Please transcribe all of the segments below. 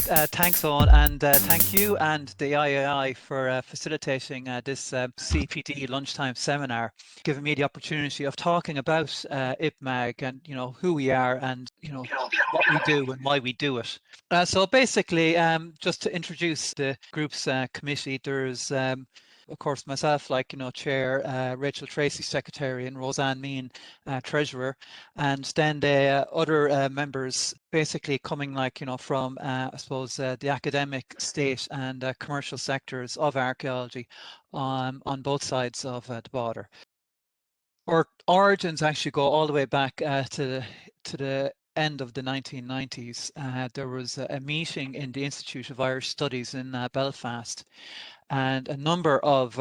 Thanks, Owen, and thank you and the IAI for facilitating this CPD lunchtime seminar, giving me the opportunity of talking about IPMAG and who we are and what we do and why we do it. So basically, just to introduce the group's committee, there's of course myself, chair, Rachel Tracy, secretary, and Roseanne Mean, treasurer, and then the other members basically coming from I suppose the academic state and commercial sectors of archaeology on both sides of the border. Our origins actually go all the way back to the end of the 1990s. There was a meeting in the Institute of Irish Studies in Belfast, and a number of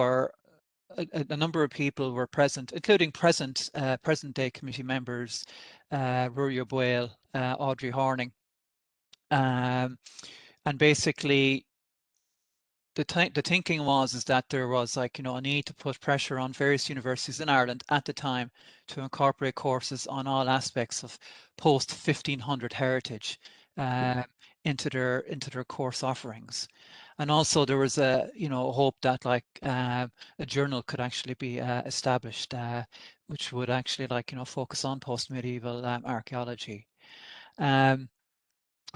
people were present, including present day committee members, Ruaidhri Boyle, Audrey Horning, and basically the thinking was that there was a need to put pressure on various universities in Ireland at the time to incorporate courses on all aspects of post 1500 heritage into their course offerings. And also there was a hope that a journal could actually be established which would actually focus on post-medieval archaeology.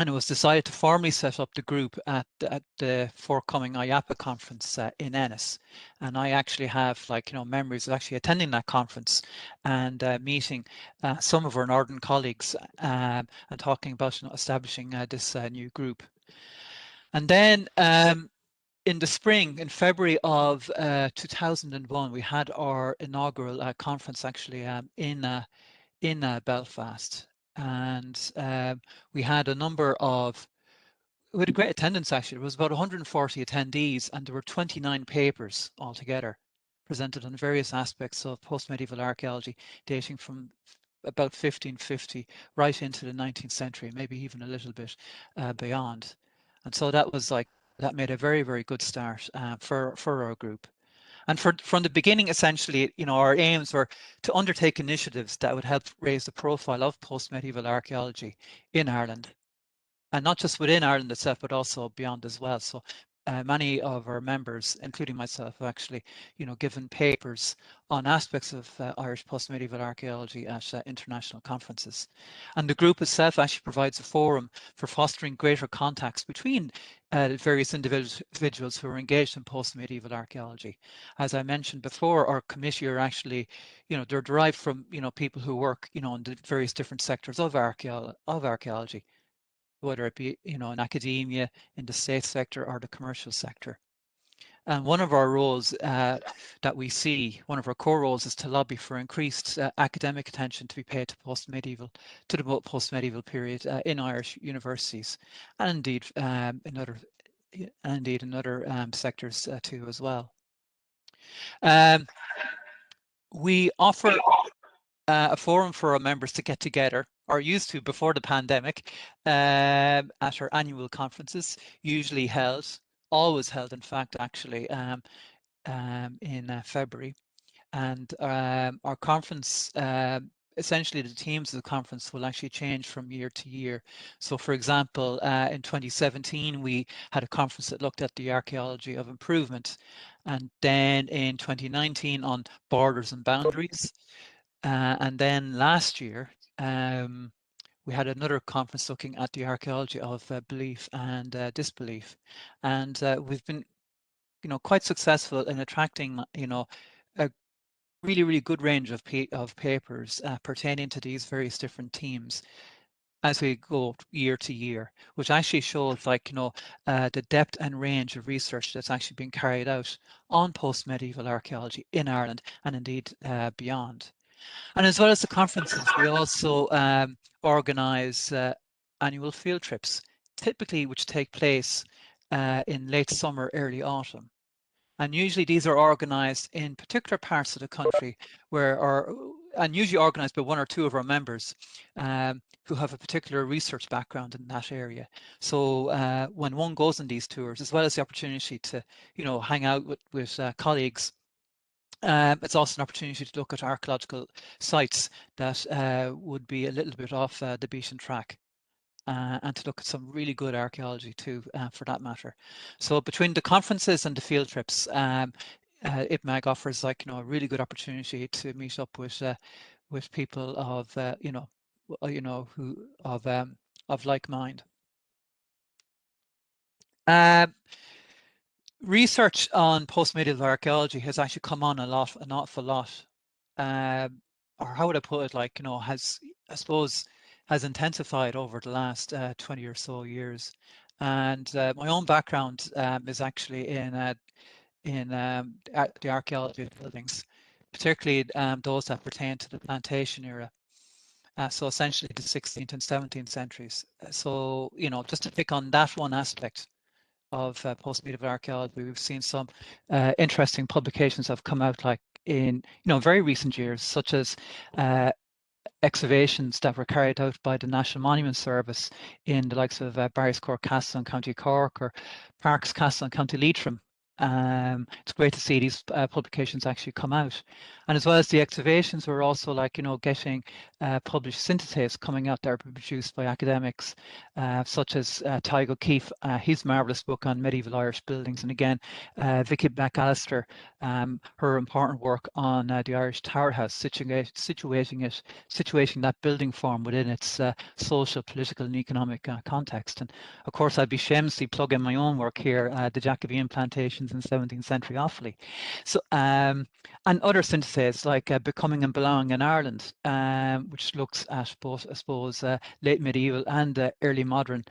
And it was decided to formally set up the group at the forthcoming IAPA conference in Ennis. And I actually have memories of actually attending that conference and meeting some of our northern colleagues and talking about establishing this new group. And then in the spring, in February of 2001, we had our inaugural conference actually in Belfast. And we had a great attendance actually. There was about 140 attendees, and there were 29 papers altogether presented on various aspects of post-medieval archaeology dating from about 1550 right into the 19th century, maybe even a little bit beyond. And so that made a very, very good start for our group. And from the beginning, essentially, our aims were to undertake initiatives that would help raise the profile of post-medieval archaeology in Ireland, and not just within Ireland itself, but also beyond as well. So many of our members, including myself, have actually, given papers on aspects of Irish post-medieval archaeology at international conferences. And the group itself actually provides a forum for fostering greater contacts between various individuals who are engaged in post-medieval archaeology. As I mentioned before, our committee are actually, they're derived from, people who work, in the various different sectors of archaeology, whether it be, in academia, in the state sector, or the commercial sector. And one of our roles that we see, one of our core roles, is to lobby for increased academic attention to be paid to the post-medieval period in Irish universities, and indeed in other sectors too as well. We offer a forum for our members to get together, or used to before the pandemic, at our annual conferences, usually always held, in fact, actually, in February. And our conference, essentially the themes of the conference will actually change from year to year. So for example, in 2017, we had a conference that looked at the archaeology of improvement. And then in 2019 on borders and boundaries. And then last year, we had another conference looking at the archaeology of belief and disbelief. And we've been, quite successful in attracting, a really, really good range of papers pertaining to these various different themes as we go year to year, which actually shows the depth and range of research that's actually being carried out on post-medieval archaeology in Ireland and indeed beyond. And as well as the conferences, we also organise annual field trips, typically which take place in late summer, early autumn. And usually these are organised in particular parts of the country and usually organised by one or two of our members who have a particular research background in that area. So when one goes on these tours, as well as the opportunity to, hang out with colleagues, it's also an opportunity to look at archaeological sites that would be a little bit off the beaten track. and to look at some really good archaeology too, for that matter. So between the conferences and the field trips, IPMAG offers like a really good opportunity to meet up with people of who of like mind. Research on post-medieval archaeology has actually come on an awful lot. Or how would I put it, like, has, I suppose, has intensified over the last 20 or so years. And my own background is actually in the archaeology of buildings, particularly those that pertain to the plantation era. So essentially the 16th and 17th centuries. So, just to pick on that one aspect of post-medieval archaeology, we've seen some interesting publications have come out, like in very recent years, such as excavations that were carried out by the National Monument Service in the likes of Barryscourt Castle in County Cork, or Parks Castle in County Leitrim. It's great to see these publications actually come out. And as well as the excavations, we're also getting published syntheses coming out that are produced by academics, such as Tygo O'Keefe, his marvellous book on medieval Irish buildings. And again, Vicky McAllister, her important work on the Irish Tower House, situating that building form within its social, political and economic context. And of course, I'd be shamelessly plugging my own work here, the Jacobean plantations in 17th century Offaly. So, and other syntheses like Becoming and Belonging in Ireland, which looks at both, I suppose, late medieval and early modern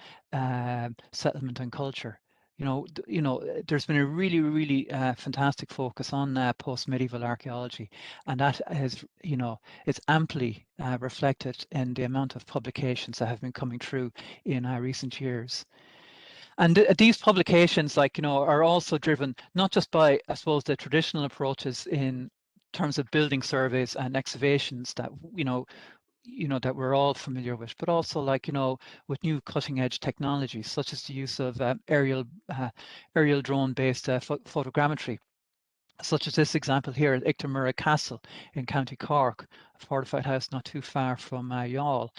settlement and culture. There's been a really, really fantastic focus on post-medieval archaeology, and that has, it's amply reflected in the amount of publications that have been coming through in recent years. And these publications, are also driven not just by, I suppose, the traditional approaches in terms of building surveys and excavations that that we're all familiar with, but also with new cutting edge technologies such as the use of aerial drone based photogrammetry, such as this example here at Ictamurra Castle in County Cork, a fortified house not too far from Youghal.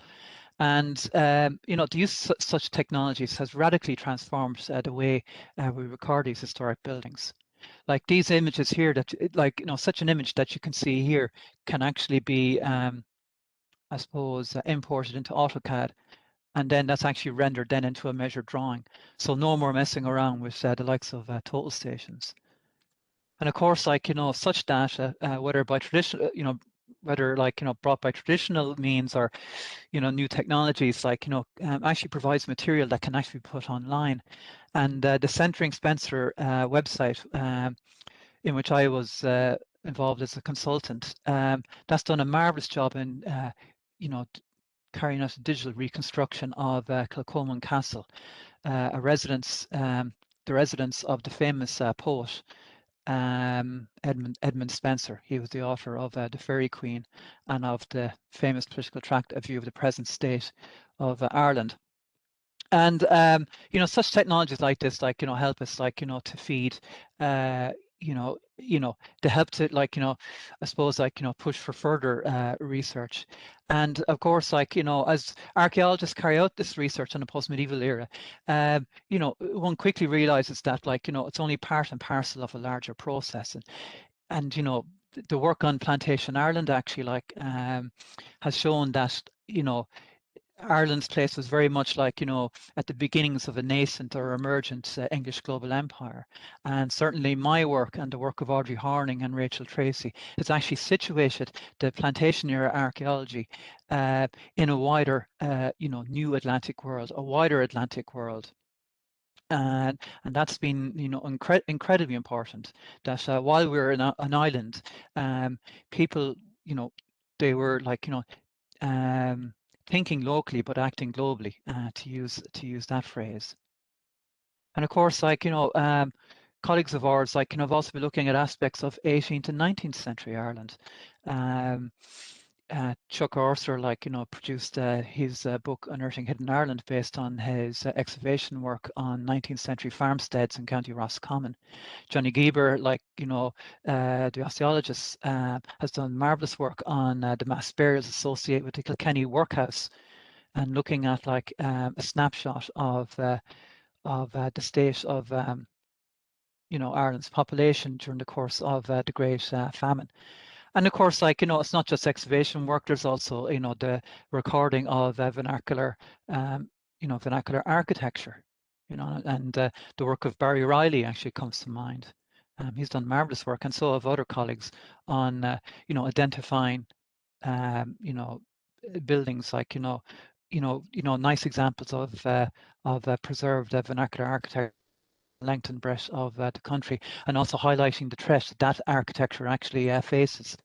And the use of such technologies has radically transformed the way we record these historic buildings. Like these images here, that such an image that you can see here can actually be I suppose, imported into AutoCAD, and then that's actually rendered then into a measured drawing. So no more messing around with the likes of total stations. And of course, such data, whether by traditional, whether brought by traditional means or new technologies, actually provides material that can actually be put online. And the Centering Spencer website, in which I was involved as a consultant, that's done a marvelous job in carrying out a digital reconstruction of Kilcoman Castle, a residence, the residence of the famous poet Edmund Spenser. He was the author of The Fairy Queen and of the famous political tract A View of the Present State of Ireland. And such technologies like this, help us, to feed, to help to, I suppose, push for further research. And of course, as archaeologists carry out this research in the post-medieval era, one quickly realizes that, it's only part and parcel of a larger process. And the work on Plantation Ireland actually, has shown that, Ireland's place was very much at the beginnings of a nascent or emergent English global empire. And certainly my work and the work of Audrey Horning and Rachel Tracy has actually situated the plantation era archaeology in a wider, new Atlantic world, a wider Atlantic world. And that's been, incredibly important. That while we're an island, people, they were thinking locally but acting globally, to use that phrase. And of course, colleagues of ours have also been looking at aspects of 18th and 19th century Ireland. Chuck Orser, produced his book Unearthing Hidden Ireland based on his excavation work on 19th century farmsteads in County Roscommon. Johnny Gieber, the osteologist, has done marvellous work on the mass burials associated with the Kilkenny Workhouse, and looking at like a snapshot of the state of Ireland's population during the course of the Great Famine. And of course, like, it's not just excavation work, there's also, the recording of vernacular, vernacular architecture, and the work of Barry Riley actually comes to mind. He's done marvelous work, and so have other colleagues on, identifying, buildings like, nice examples of preserved vernacular architecture length and breadth of the country, and also highlighting the threat that architecture actually faces.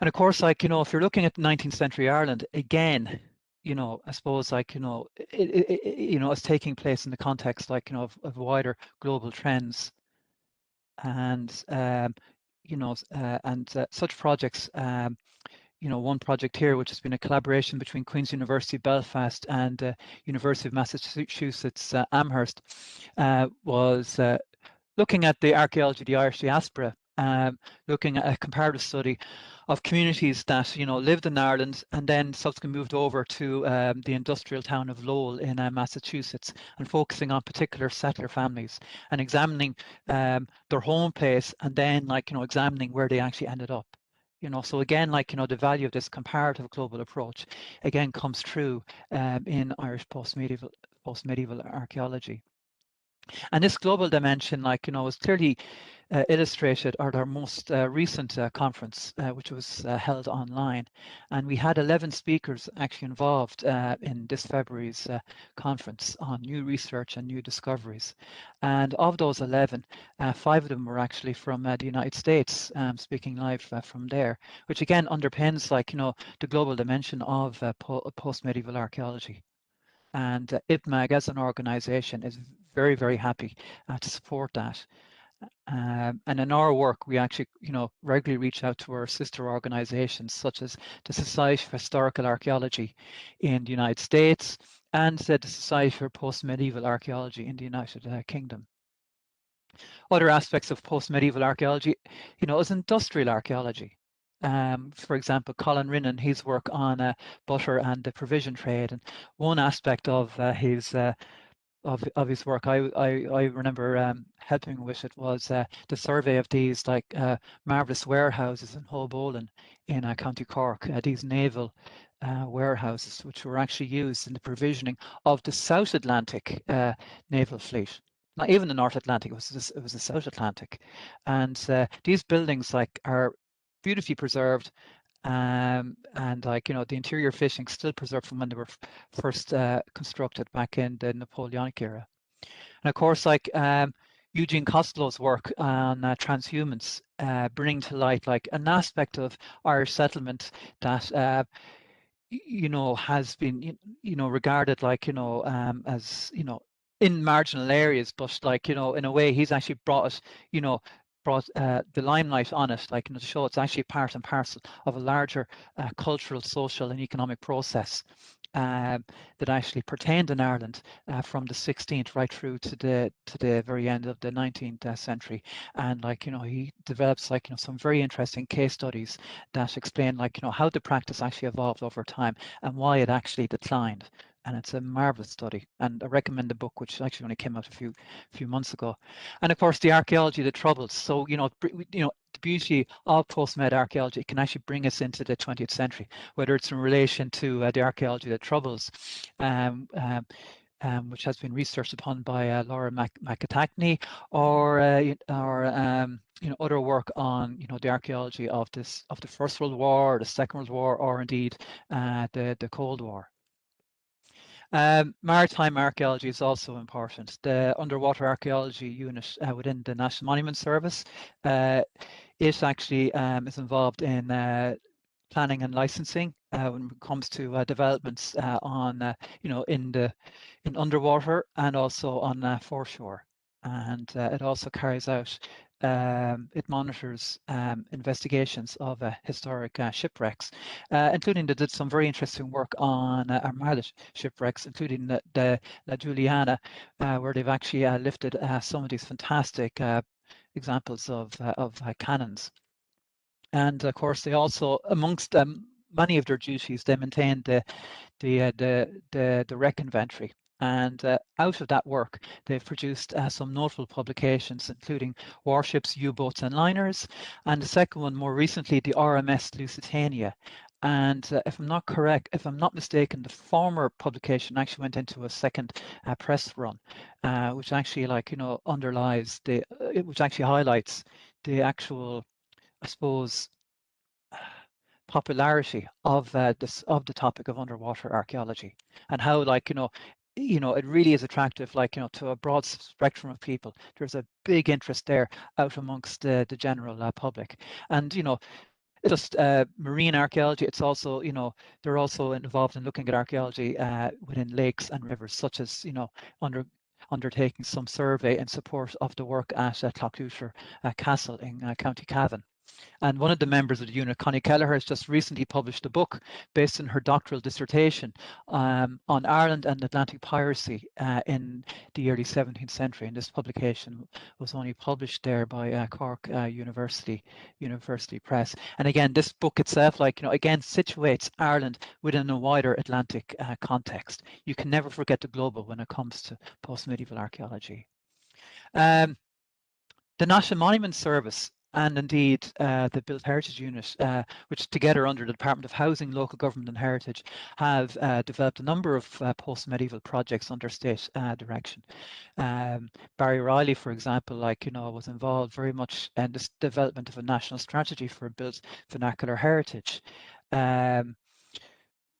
And of course, like, if you're looking at 19th century Ireland, again, I suppose, like, it's taking place in the context, like, of wider global trends. And, such projects, one project here, which has been a collaboration between Queen's University Belfast and University of Massachusetts Amherst, was looking at the archaeology of the Irish diaspora, looking at a comparative study of communities that lived in Ireland and then subsequently moved over to the industrial town of Lowell in Massachusetts, and focusing on particular settler families and examining their home place, and then examining where they actually ended up. So again, the value of this comparative global approach again comes through in Irish post-medieval archaeology. And this global dimension, was clearly illustrated at our most recent conference, which was held online. And we had 11 speakers actually involved in this February's conference on new research and new discoveries. And of those 11, 5 of them were actually from the United States, speaking live from there, which again underpins, the global dimension of post-medieval archaeology. And IPMAG as an organization is very, very happy to support that. And in our work, we actually, regularly reach out to our sister organizations, such as the Society for Historical Archaeology in the United States and the Society for Post-Medieval Archaeology in the United Kingdom. Other aspects of post-medieval archaeology, is industrial archaeology. For example, Colin Rinnan, his work on butter and the provision trade, and one aspect of his work I remember helping with it was the survey of these marvelous warehouses in Hobolen in County Cork, these naval warehouses which were actually used in the provisioning of the South Atlantic naval fleet. Not even the North Atlantic, it was the South Atlantic. And these buildings are beautifully preserved, and the interior fishing still preserved from when they were first constructed back in the Napoleonic era. And of course, Eugene Costello's work on transhumance, bringing to light an aspect of Irish settlement that has been regarded as in marginal areas, but in a way he's actually brought the limelight on it, to show it's actually part and parcel of a larger cultural, social, and economic process that actually pertained in Ireland from the 16th right through to the very end of the 19th century. And he develops some very interesting case studies that explain how the practice actually evolved over time and why it actually declined. And it's a marvelous study, and I recommend the book, which actually only came out a few months ago. And of course, the archaeology of the Troubles. So the beauty of post-med archaeology can actually bring us into the 20th century, whether it's in relation to the archaeology of the Troubles, which has been researched upon by Laura McAtackney, or other work on the archaeology of the First World War, the Second World War, or indeed the Cold War. Maritime archaeology is also important. The underwater archaeology unit within the National Monument Service, it actually is involved in planning and licensing when it comes to developments on in underwater and also on foreshore. And it also carries out it monitors investigations of historic shipwrecks, including they did some very interesting work on Armada shipwrecks, including the La Juliana, where they've actually lifted some of these fantastic examples of cannons. And of course, they also, amongst many of their duties, they maintain the wreck inventory. And out of that work, they've produced some notable publications, including Warships, U-boats, and liners. And the second one, more recently, the RMS Lusitania. And if I'm not mistaken, the former publication actually went into a second press run, which actually, underlies which actually highlights the actual, I suppose, popularity of the topic of underwater archaeology, and how, it really is attractive, to a broad spectrum of people. There's a big interest there out amongst the general public. And it's just marine archaeology. It's also, they're also involved in looking at archaeology within lakes and rivers, such as, undertaking some survey in support of the work at Cloughouter Castle in County Cavan. And one of the members of the unit, Connie Kelleher, has just recently published a book based on her doctoral dissertation on Ireland and Atlantic piracy in the early 17th century. And this publication was only published there by Cork University Press. And again, this book itself, again, situates Ireland within a wider Atlantic context. You can never forget the global when it comes to post-medieval archaeology. The National Monument Service and indeed the Built Heritage Unit, which together under the Department of Housing, Local Government and Heritage, have developed a number of post-medieval projects under state direction. Barry Riley, for example, was involved very much in this development of a national strategy for built vernacular heritage.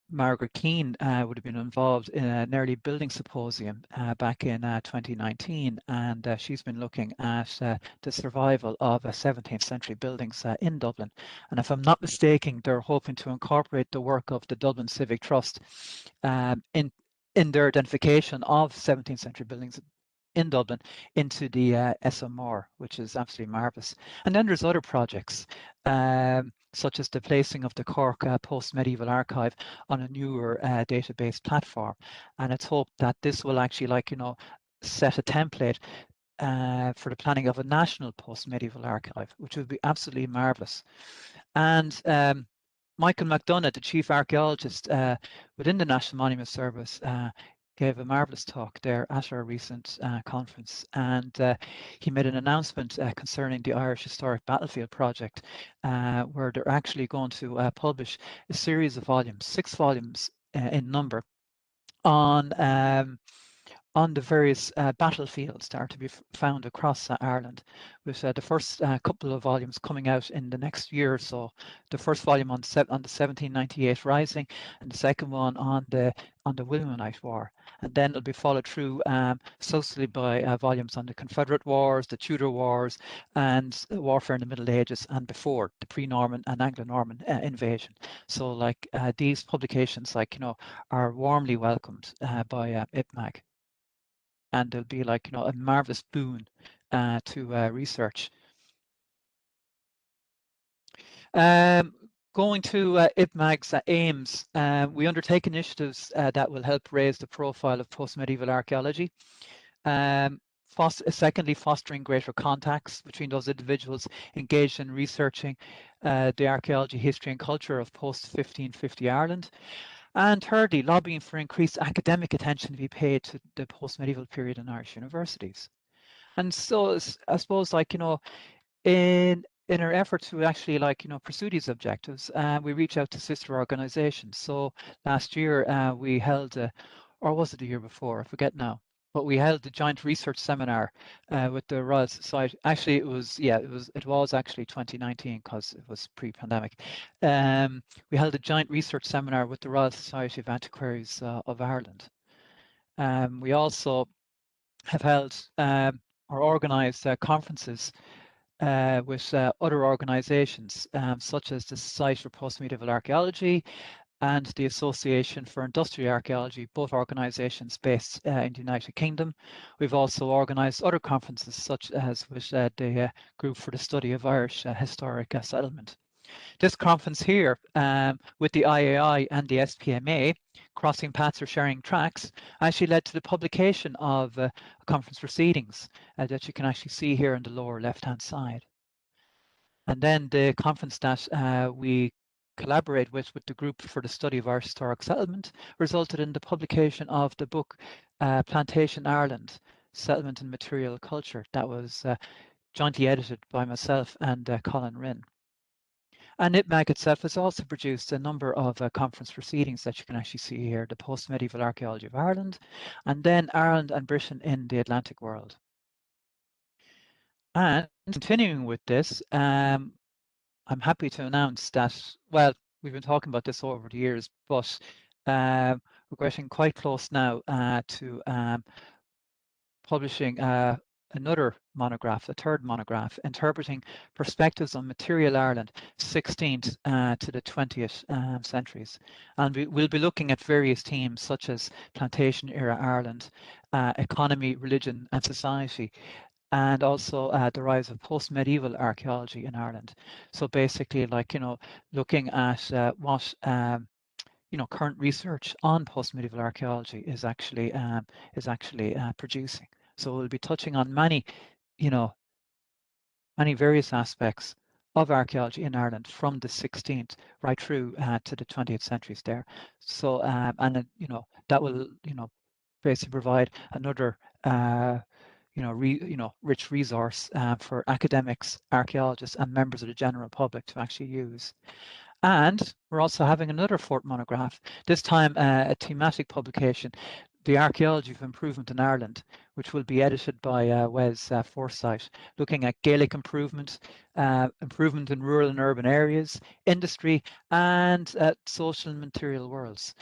Margaret Keane would have been involved in an early building symposium back in 2019, and she's been looking at the survival of 17th century buildings in Dublin. And if I'm not mistaken, they're hoping to incorporate the work of the Dublin Civic Trust in their identification of 17th century buildings in Dublin into the SMR, which is absolutely marvellous. And then there's other projects, such as the placing of the Cork Post-Medieval Archive on a newer database platform. And it's hoped that this will actually, set a template for the planning of a national post-medieval archive, which would be absolutely marvellous. And Michael McDonough, the chief archaeologist within the National Monument Service, gave a marvellous talk there at our recent conference, and he made an announcement concerning the Irish Historic Battlefield Project, where they're actually going to publish a series of volumes, 6 volumes in number, on the various battlefields that are to be found across Ireland, with the first couple of volumes coming out in the next year or so. The first volume on the 1798 Rising, and the second one on the Williamite War. And then it'll be followed through socially by volumes on the Confederate Wars, the Tudor Wars, and warfare in the Middle Ages and before the pre-Norman and Anglo-Norman invasion. So these publications are warmly welcomed by IPMAG. And they'll be a marvelous boon to research. Going to IPMAG's aims, we undertake initiatives that will help raise the profile of post-medieval archaeology. Secondly, fostering greater contacts between those individuals engaged in researching the archaeology, history and culture of post-1550 Ireland. And thirdly, lobbying for increased academic attention to be paid to the post-medieval period in Irish universities. And so I suppose, in our effort to actually pursue these objectives, we reach out to sister organizations. So last year we held, or was it the year before? I forget now. But we held a joint research seminar with the Royal Society. Actually, it was actually 2019 because it was pre-pandemic. We held a joint research seminar with the Royal Society of Antiquaries of Ireland. We also have held or organised conferences with other organisations, such as the Society for Post-Medieval Archaeology and the Association for Industrial Archaeology, both organisations based in the United Kingdom. We've also organised other conferences, such as with the Group for the Study of Irish Historic Settlement. This conference here, with the IAI and the SPMA, Crossing Paths or Sharing Tracks, actually led to the publication of conference proceedings that you can actually see here in the lower left-hand side. And then the conference that we collaborate with the Group for the Study of Irish Historic Settlement resulted in the publication of the book Plantation Ireland, Settlement and Material Culture. That was jointly edited by myself and Colin Rinn. And IPMAG itself has also produced a number of conference proceedings that you can actually see here, the Post-Medieval Archaeology of Ireland, and then Ireland and Britain in the Atlantic world. And continuing with this, I'm happy to announce that, well, we've been talking about this over the years, but we're getting quite close now to publishing another monograph, a third monograph, interpreting perspectives on material Ireland, 16th to the 20th centuries. And we'll be looking at various themes such as plantation era Ireland, economy, religion and society, and also the rise of post-medieval archaeology in Ireland. So basically, like, looking at what current research on post-medieval archaeology is actually producing. So we'll be touching on many various aspects of archaeology in Ireland from the 16th right through to the 20th centuries there. So that will basically provide another rich resource for academics, archaeologists, and members of the general public to actually use. And we're also having another fourth monograph, this time a thematic publication, The Archaeology of Improvement in Ireland, which will be edited by Wes Forsyth, looking at Gaelic improvement, improvement in rural and urban areas, industry, and social and material worlds.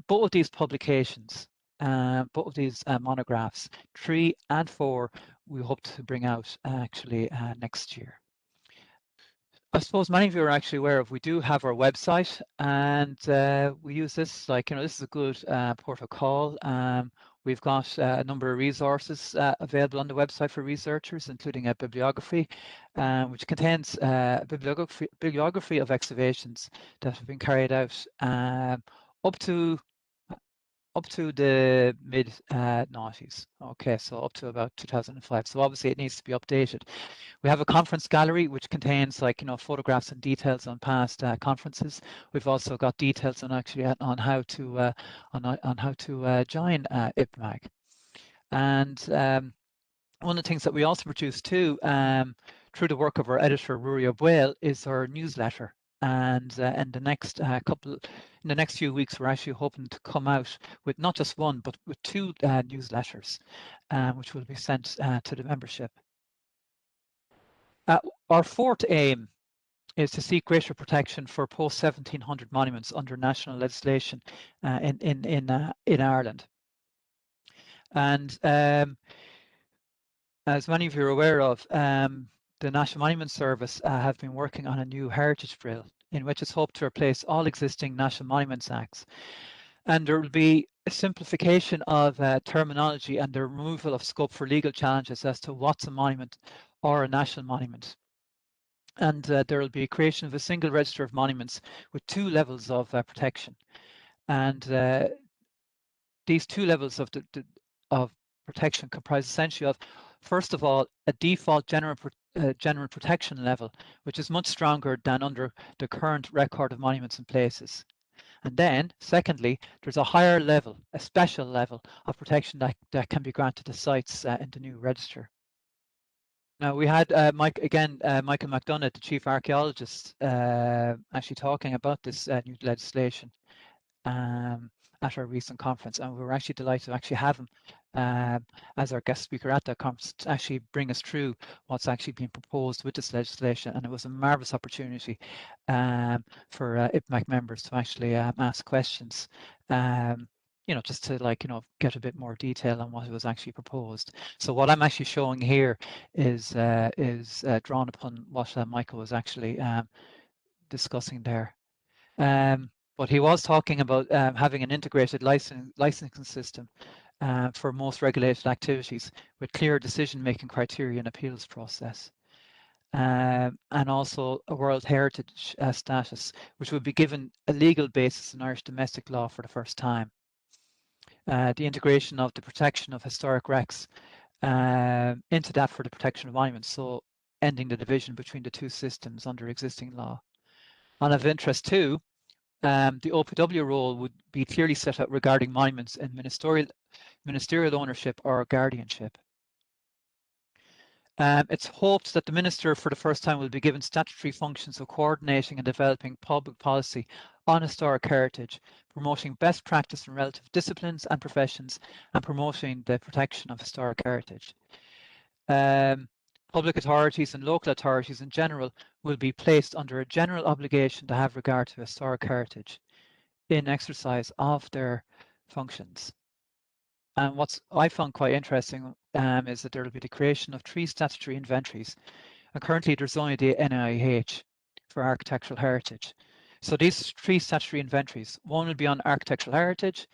Both of these publications, both of these monographs, 3 and 4, we hope to bring out actually next year. I suppose many of you are actually aware of, we do have our website, and we use this, this is a good port of call. We've got a number of resources available on the website for researchers, including a bibliography, which contains a bibliography of excavations that have been carried out up to the mid 90s. Okay, so up to about 2005. So obviously it needs to be updated. We have a conference gallery which contains photographs and details on past conferences. We've also got details on how to join IPMAG. And one of the things that we also produce too, through the work of our editor Rory O'Boyle, is our newsletter. And in the next few weeks, we're actually hoping to come out with not just one, but with 2 newsletters, which will be sent to the membership. Our fourth aim is to seek greater protection for post-1700 monuments under national legislation in Ireland. And as many of you are aware of, the National Monument Service have been working on a new heritage bill in which it's hoped to replace all existing National Monuments Acts. And there will be a simplification of terminology and the removal of scope for legal challenges as to what's a monument or a national monument. And there will be a creation of a single register of monuments with 2 levels of protection. And these 2 levels of protection comprise essentially of, first of all, a default general protection level, which is much stronger than under the current record of monuments and places. And then, secondly, there's a higher level, a special level of protection that can be granted to sites in the new register. Now, we had Michael McDonough, the chief archaeologist, actually talking about this new legislation at our recent conference, and we were actually delighted to actually have him as our guest speaker at that conference to actually bring us through what's actually being proposed with this legislation. And it was a marvellous opportunity for IPMAC members to actually ask questions. Just to get a bit more detail on what was actually proposed. So what I'm actually showing here is drawn upon what Michael was actually discussing there. But he was talking about having an integrated licensing system for most regulated activities with clear decision-making criteria and appeals process. And also a World Heritage status, which would be given a legal basis in Irish domestic law for the first time. The integration of the protection of historic wrecks into that for the protection of monuments, so ending the division between the 2 systems under existing law. And of interest too, the OPW role would be clearly set out regarding monuments in ministerial ownership or guardianship. It's hoped that the Minister for the first time will be given statutory functions of coordinating and developing public policy on historic heritage, promoting best practice in relative disciplines and professions, and promoting the protection of historic heritage. Public authorities and local authorities in general will be placed under a general obligation to have regard to historic heritage in exercise of their functions. And what I found quite interesting is that there will be the creation of 3 statutory inventories. And currently there's only the NIH for architectural heritage. So these 3 statutory inventories, one will be on architectural heritage,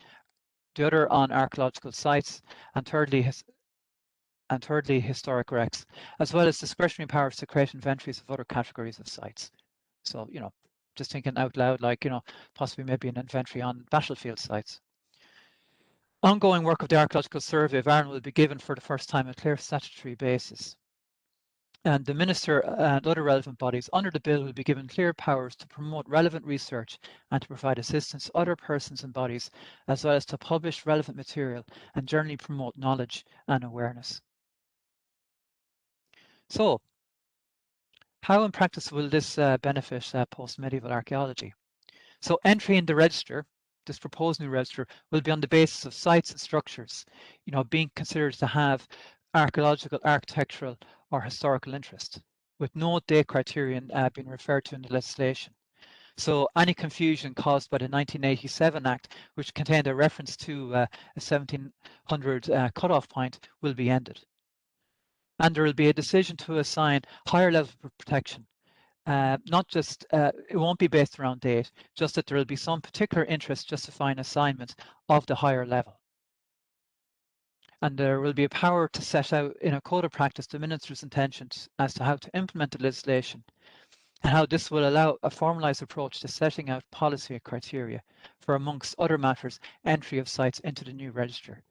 the other on archaeological sites, and thirdly historic wrecks, as well as discretionary powers to create inventories of other categories of sites. So, just thinking out loud, like, possibly maybe an inventory on battlefield sites. Ongoing work of the Archaeological Survey of Ireland will be given for the first time a clear statutory basis. And the Minister and other relevant bodies under the bill will be given clear powers to promote relevant research and to provide assistance to other persons and bodies, as well as to publish relevant material and generally promote knowledge and awareness. So, how in practice will this benefit post-medieval archaeology? So entry in the register, this proposed new register, will be on the basis of sites and structures, being considered to have archaeological, architectural, or historical interest, with no date criterion being referred to in the legislation. So any confusion caused by the 1987 Act, which contained a reference to a 1700 cutoff point, will be ended. And there will be a decision to assign higher levels of protection. Not just, it won't be based around date, just that there will be some particular interest justifying assignment of the higher level. And there will be a power to set out in a code of practice the Minister's intentions as to how to implement the legislation and how this will allow a formalised approach to setting out policy criteria for, amongst other matters, entry of sites into the new register.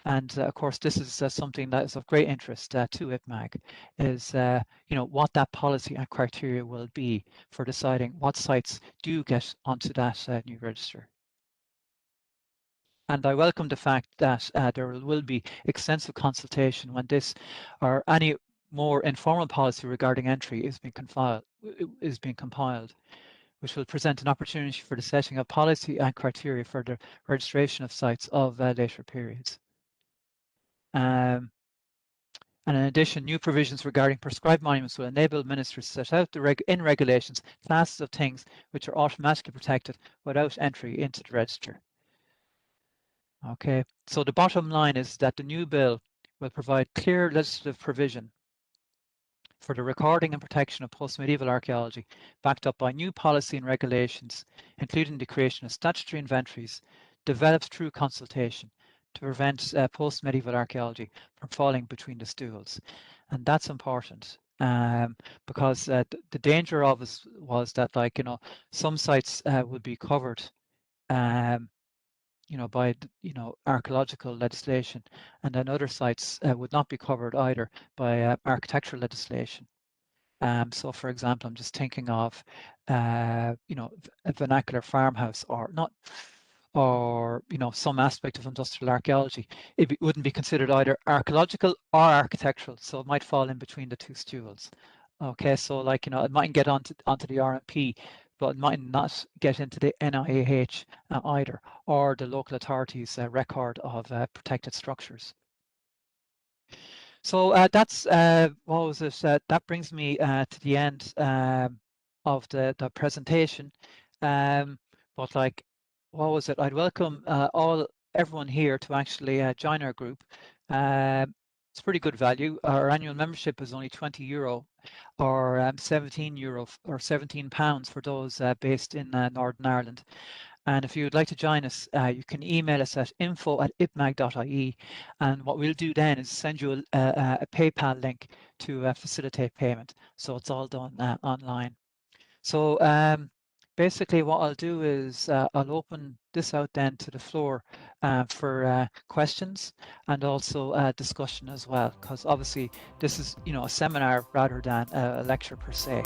And of course, this is something that is of great interest to IPMAG, is what that policy and criteria will be for deciding what sites do get onto that new register. And I welcome the fact that there will be extensive consultation when this or any more informal policy regarding entry is being compiled, which will present an opportunity for the setting of policy and criteria for the registration of sites of later periods. And in addition, new provisions regarding prescribed monuments will enable ministers to set out in regulations classes of things which are automatically protected without entry into the register. Okay, so the bottom line is that the new bill will provide clear legislative provision for the recording and protection of post-medieval archaeology, backed up by new policy and regulations, including the creation of statutory inventories, developed through consultation to prevent post-medieval archaeology from falling between the stools. And that's important because the danger of it was that, some sites would be covered by archaeological legislation, and then other sites would not be covered either by architectural legislation. So, for example, I'm just thinking of, a vernacular farmhouse, or not, or some aspect of industrial archaeology. It wouldn't be considered either archaeological or architectural, so it might fall in between the two stools. Okay, so it mightn't get onto the RMP, but it might not get into the NIAH either, or the local authorities' record of protected structures. So that's what was it? That brings me to the end of the presentation. But what was it? I'd welcome everyone here to actually join our group. It's pretty good value. Our annual membership is only €20, or €17 or £17 for those based in Northern Ireland. And if you would like to join us, you can email us at info@ipmag.ie, and what we'll do then is send you a PayPal link to facilitate payment. So it's all done online. So basically what I'll do is I'll open this out then to the floor for questions and also discussion as well, because obviously this is a seminar rather than a lecture per se.